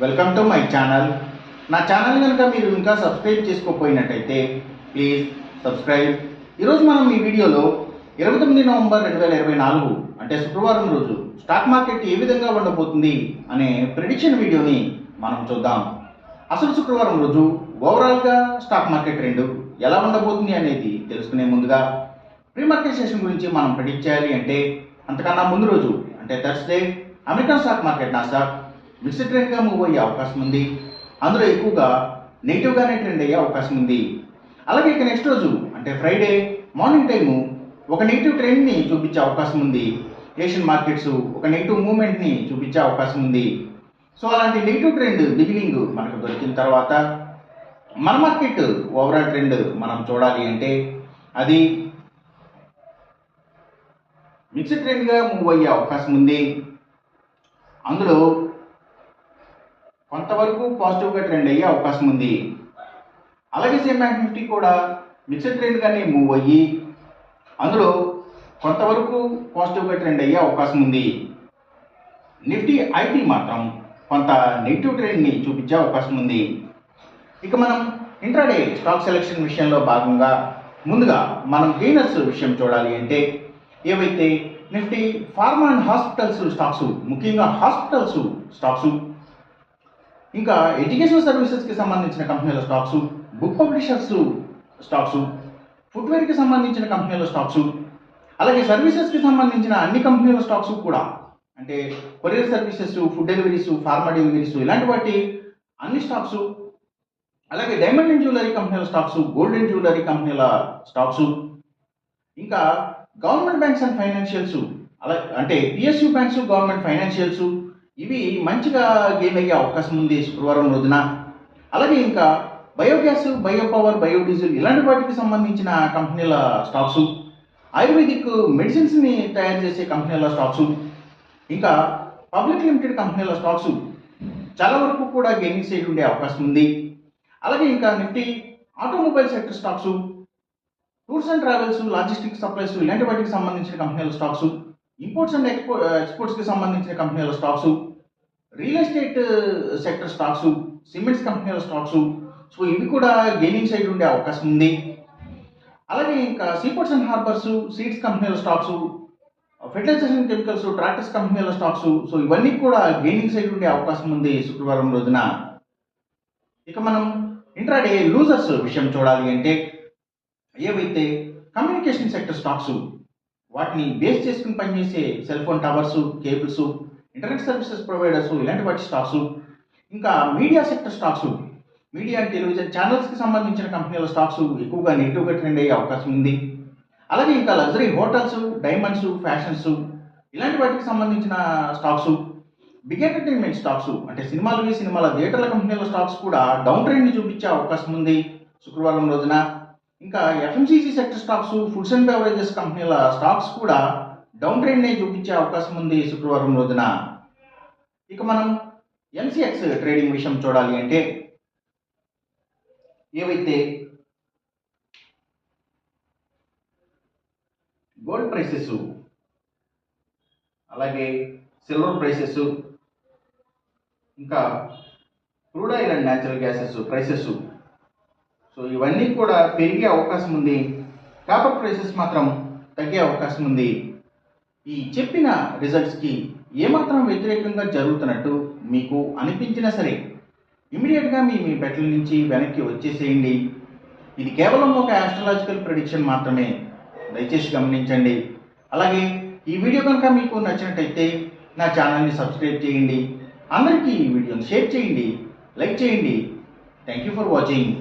Welcome to my channel. నా channel కనుక మీరు ఇంకా సబ్స్క్రైబ్ చేసుకోకపోయినట్టయితే ప్లీజ్ సబ్స్క్రైబ్. ఈరోజు మనం ఈ వీడియోలో 29 నవంబర్ 2024 అంటే శుక్రవారం రోజు స్టాక్ మార్కెట్ ఏ విధంగా ఉండబోతుంది అనే ప్రిడిక్షన్ వీడియోని మనం చూద్దాం. అసలు శుక్రవారం రోజు ఓవరాల్గా స్టాక్ మార్కెట్ ట్రెండ్ ఎలా ఉండబోతుంది అనేది తెలుసుకునే ముందుగా ప్రీ మార్కెట్ సెషన్ గురించి మనం ప్రిడిక్ట్ చేయాలి అంటే అంతకన్నా ముందు రోజు అంటే Thursday American stock market Nasdaq mixed ట్రెండ్గా మూవ్ అయ్యే అవకాశం ఉంది. అందులో ఎక్కువగా నెగిటివ్గానే ట్రెండ్ అయ్యే అవకాశం ఉంది. అలాగే ఇక నెక్స్ట్ రోజు అంటే ఫ్రైడే మార్నింగ్ టైము ఒక నెగిటివ్ ట్రెండ్ని చూపించే అవకాశం ఉంది. ఏషియన్ మార్కెట్స్ ఒక నెగిటివ్ మూవ్మెంట్ని చూపించే అవకాశం ఉంది. సో అలాంటి నెగిటివ్ ట్రెండ్ బిగినింగ్ మనకు దొరికిన తర్వాత మన మార్కెట్ ఓవరాల్ ట్రెండ్ మనం చూడాలి అంటే అది మిక్స్డ్ ట్రెండ్గా మూవ్ అయ్యే అవకాశం ఉంది. అందులో కొంతవరకు పాజిటివ్గా ట్రెండ్ అయ్యే అవకాశం ఉంది. అలాగే సేమ్ బ్యాంక్ నిఫ్టీ కూడా మిక్స్డ్ ట్రెండ్గానే మూవ్ అయ్యి అందులో కొంతవరకు పాజిటివ్గా ట్రెండ్ అయ్యే అవకాశం ఉంది. నిఫ్టీ ఐటీ మాత్రం కొంత నెగిటివ్ ట్రెండ్ని చూపించే అవకాశం ఉంది. ఇక మనం ఇంట్రాడే స్టాక్ సెలెక్షన్ విషయంలో భాగంగా ముందుగా మనం గెయినర్స్ విషయం చూడాలి అంటే ఏవైతే Nifty pharma and hospitals stocks, ముఖ్యంగా హాస్పిటల్స్ స్టాక్స్, ఇంకా ఎడ్యుకేషన్ సర్వీసెస్కి సంబంధించిన కంపెనీల స్టాక్స్, బుక్ పబ్లిషర్స్ స్టాక్స్, ఫుట్వేర్కి సంబంధించిన కంపెనీల స్టాక్స్, అలాగే సర్వీసెస్కి సంబంధించిన అన్ని కంపెనీల స్టాక్స్ కూడా అంటే courier services, food deliveries, pharma deliveries ఇలాంటి వాటి అన్ని స్టాక్స్, అలాగే డైమండ్ అండ్ జ్యువెలరీ కంపెనీల స్టాక్స్, గోల్డ్ అండ్ జ్యువెలరీ కంపెనీల స్టాక్స్, ఇంకా గవర్నమెంట్ బ్యాంక్స్ అండ్ ఫైనాన్షియల్స్ అలాగే అంటే పిఎస్యూ బ్యాంక్స్, గవర్నమెంట్ ఫైనాన్షియల్స్ ఇవి మంచిగా గెయిన్ అయ్యే అవకాశం ఉంది శుక్రవారం రోజున. అలాగే ఇంకా బయోగ్యాస్, బయోపవర్, బయోడీజిల్ ఇలాంటి వాటికి సంబంధించిన కంపెనీల స్టాక్స్, ఆయుర్వేదిక్ మెడిసిన్స్ని తయారు చేసే కంపెనీల స్టాక్స్, ఇంకా పబ్లిక్ లిమిటెడ్ కంపెనీల స్టాక్స్ చాలా వరకు కూడా గెయినింగ్ సైడ్ ఉండే అవకాశం ఉంది. అలాగే ఇంకా Nifty automobile sector stocks, tours and travels, logistics supplies ఇలాంటి వాటికి సంబంధించిన కంపెనీల స్టాక్స్, ఇంపోర్ట్స్ అండ్ ఎక్స్పోర్ట్స్కి సంబంధించిన కంపెనీల stocks, real estate sector stocks, cements కంపెనీల స్టాక్స్, సో ఇవి కూడా గెయినింగ్ సైడ్ ఉండే అవకాశం ఉంది. అలాగే ఇంకా సీపోర్ట్స్ అండ్ హార్బర్స్, సీడ్స్ కంపెనీల స్టాక్స్, ఫెర్టిలైజేషన్ కెమికల్స్, ట్రాక్టర్స్ కంపెనీల స్టాక్స్, సో ఇవన్నీ కూడా గెయినింగ్ సైడ్ ఉండే అవకాశం ఉంది శుక్రవారం రోజున. ఇక మనం ఇంట్రాడే లూజర్స్ విషయం చూడాలి అంటే ఏవైతే కమ్యూనికేషన్ సెక్టర్ స్టాక్స్, వాటిని బేస్ చేసుకుని పనిచేసే cell phone towers, cables, internet services providers ఇలాంటి వాటి స్టాక్స్, ఇంకా media sector stocks, media and television ఛానల్స్కి సంబంధించిన కంపెనీల స్టాక్స్ ఎక్కువగా నెగిటివ్గా ట్రెండ్ అయ్యే అవకాశం ఉంది. అలాగే ఇంకా లగ్జరీ హోటల్స్, డైమండ్స్, ఫ్యాషన్స్ ఇలాంటి వాటికి సంబంధించిన స్టాక్స్, బిగ్ ఎంటర్టైన్మెంట్ స్టాక్స్ అంటే సినిమాల థియేటర్ల కంపెనీల స్టాక్స్ కూడా డౌన్ ట్రెండ్ని చూపించే అవకాశం ఉంది శుక్రవారం రోజున. ఇంకా FMCG sector stocks, foods and beverages కంపెనీల స్టాక్స్ కూడా డౌన్ ట్రెండ్ని చూపించే అవకాశం ఉంది శుక్రవారం రోజున. ఇక మనం ఎంసీఎక్స్ ట్రేడింగ్ విషయం చూడాలి అంటే ఏవైతే గోల్డ్ ప్రైసెస్, అలాగే సిల్వర్ ప్రైసెస్, ఇంకా crude oil and natural gases prices, so ఇవన్నీ కూడా పెరిగే అవకాశం ఉంది. కాపర్ ప్రైసెస్ మాత్రం తగ్గే అవకాశం ఉంది. ఈ చెప్పిన రిజల్ట్స్కి ఏమాత్రం వ్యతిరేకంగా జరుగుతున్నట్టు మీకు అనిపించినా సరే ఇమీడియట్గా మీ బెట్ల నుంచి వెనక్కి వచ్చేసేయండి. ఇది కేవలం ఒక ఆస్ట్రాలజికల్ ప్రెడిక్షన్ మాత్రమే, దయచేసి గమనించండి. అలాగే ఈ వీడియో కనుక మీకు నచ్చినట్టయితే నా ఛానల్ని సబ్స్క్రైబ్ చేయండి. అందరికీ ఈ వీడియోని షేర్ చేయండి, లైక్ చేయండి. Thank you for watching.